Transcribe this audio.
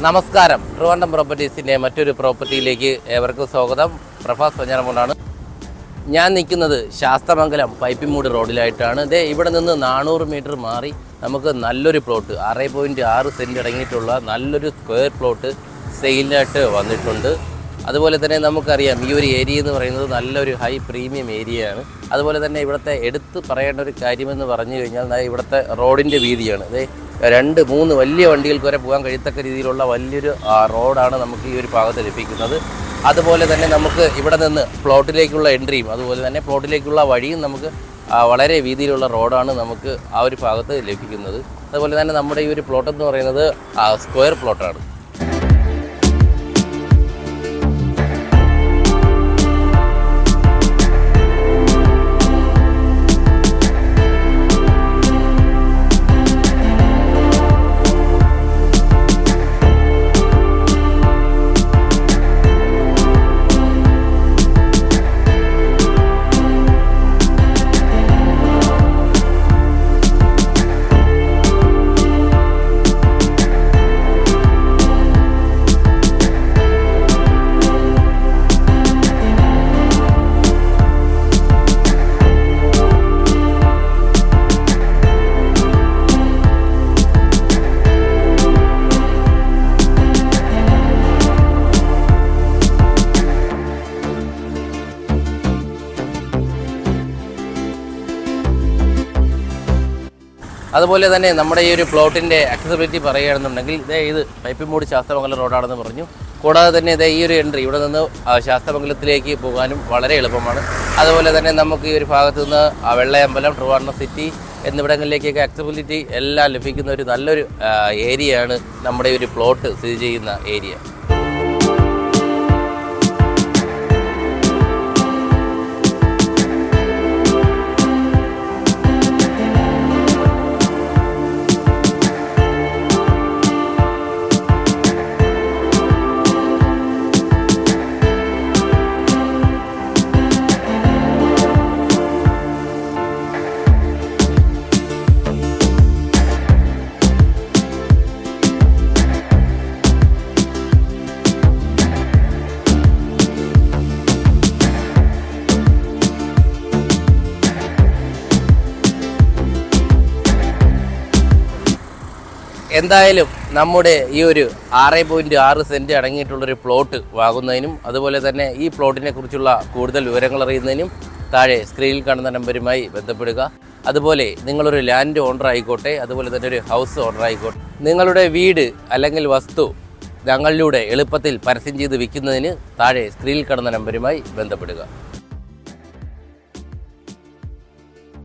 നമസ്കാരം. ട്രിവാൻഡ്രം പ്രോപ്പർട്ടീസിൻ്റെ മറ്റൊരു പ്രോപ്പർട്ടിയിലേക്ക് ഏവർക്കും സ്വാഗതം. പ്രഭാസ് പഞ്ഞാറമൂടാണ്. ഞാൻ നിൽക്കുന്നത് ശാസ്തമംഗലം പൈപ്പിമൂട് റോഡിലായിട്ടാണ്. ഇവിടെ നിന്ന് 400 മീറ്റർ മാറി നമുക്ക് നല്ലൊരു പ്ലോട്ട് 6.6 സെൻറ്റ് അടങ്ങിയിട്ടുള്ള നല്ലൊരു സ്ക്വയർ പ്ലോട്ട് സെയിലിനായിട്ട് വന്നിട്ടുണ്ട്. അതുപോലെ തന്നെ നമുക്കറിയാം ഈ ഒരു ഏരിയ എന്ന് പറയുന്നത് നല്ലൊരു ഹൈ പ്രീമിയം ഏരിയയാണ്. അതുപോലെ തന്നെ ഇവിടുത്തെ എടുത്ത് പറയേണ്ട ഒരു കാര്യമെന്ന് പറഞ്ഞു കഴിഞ്ഞാൽ ഇവിടുത്തെ റോഡിൻ്റെ വീതിയാണ്. 2-3 വലിയ വണ്ടികൾക്ക് വരെ പോകാൻ കഴിയത്തക്ക രീതിയിലുള്ള വലിയൊരു റോഡാണ് നമുക്ക് ഈ ഒരു ഭാഗത്ത് ലഭിക്കുന്നത്. അതുപോലെ തന്നെ നമുക്ക് ഇവിടെ നിന്ന് പ്ലോട്ടിലേക്കുള്ള എൻട്രിയും അതുപോലെ തന്നെ പ്ലോട്ടിലേക്കുള്ള വഴിയും നമുക്ക് വളരെ വീതിയിലുള്ള റോഡാണ് നമുക്ക് ആ ഒരു ഭാഗത്ത് ലഭിക്കുന്നത്. അതുപോലെ തന്നെ നമ്മുടെ ഈ ഒരു പ്ലോട്ട് എന്ന് പറയുന്നത് സ്ക്വയർ പ്ലോട്ടാണ്. അതുപോലെ തന്നെ നമ്മുടെ ഈ ഒരു പ്ലോട്ടിൻ്റെ ആക്സസിബിലിറ്റി പറയുകയാണെന്നുണ്ടെങ്കിൽ ഇത് പൈപ്പിമൂട് ശാസ്തമംഗലം റോഡാണെന്ന് പറഞ്ഞു. കൂടാതെ തന്നെ ഈ ഒരു എൻട്രി ഇവിടെ നിന്ന് ശാസ്തമംഗലത്തിലേക്ക് പോകാനും വളരെ എളുപ്പമാണ്. അതുപോലെ തന്നെ നമുക്ക് ഈ ഒരു ഭാഗത്തു നിന്ന് വെള്ളയമ്പലം, ട്രിവാൻഡ്രം സിറ്റി എന്നിവിടങ്ങളിലേക്കൊക്കെ ആക്സസിബിലിറ്റി എല്ലാം ലഭിക്കുന്ന ഒരു നല്ലൊരു ഏരിയയാണ് നമ്മുടെ ഈ ഒരു പ്ലോട്ട് സ്ഥിതി ചെയ്യുന്ന ഏരിയ. എന്തായാലും നമ്മുടെ ഈ ഒരു 6.6 സെൻറ്റ് അടങ്ങിയിട്ടുള്ളൊരു പ്ലോട്ട് വാങ്ങുന്നതിനും അതുപോലെ തന്നെ ഈ പ്ലോട്ടിനെ കുറിച്ചുള്ള കൂടുതൽ വിവരങ്ങൾ അറിയുന്നതിനും താഴെ സ്ക്രീനിൽ കാണുന്ന നമ്പരുമായി ബന്ധപ്പെടുക. അതുപോലെ നിങ്ങളൊരു ലാൻഡ് ഓണർ ആയിക്കോട്ടെ, അതുപോലെ തന്നെ ഒരു ഹൗസ് ഓണർ ആയിക്കോട്ടെ, നിങ്ങളുടെ വീട് അല്ലെങ്കിൽ വസ്തു ഞങ്ങളിലൂടെ എളുപ്പത്തിൽ പരസ്യം ചെയ്ത് വിൽക്കുന്നതിന് താഴെ സ്ക്രീനിൽ കാണുന്ന നമ്പരുമായി ബന്ധപ്പെടുക.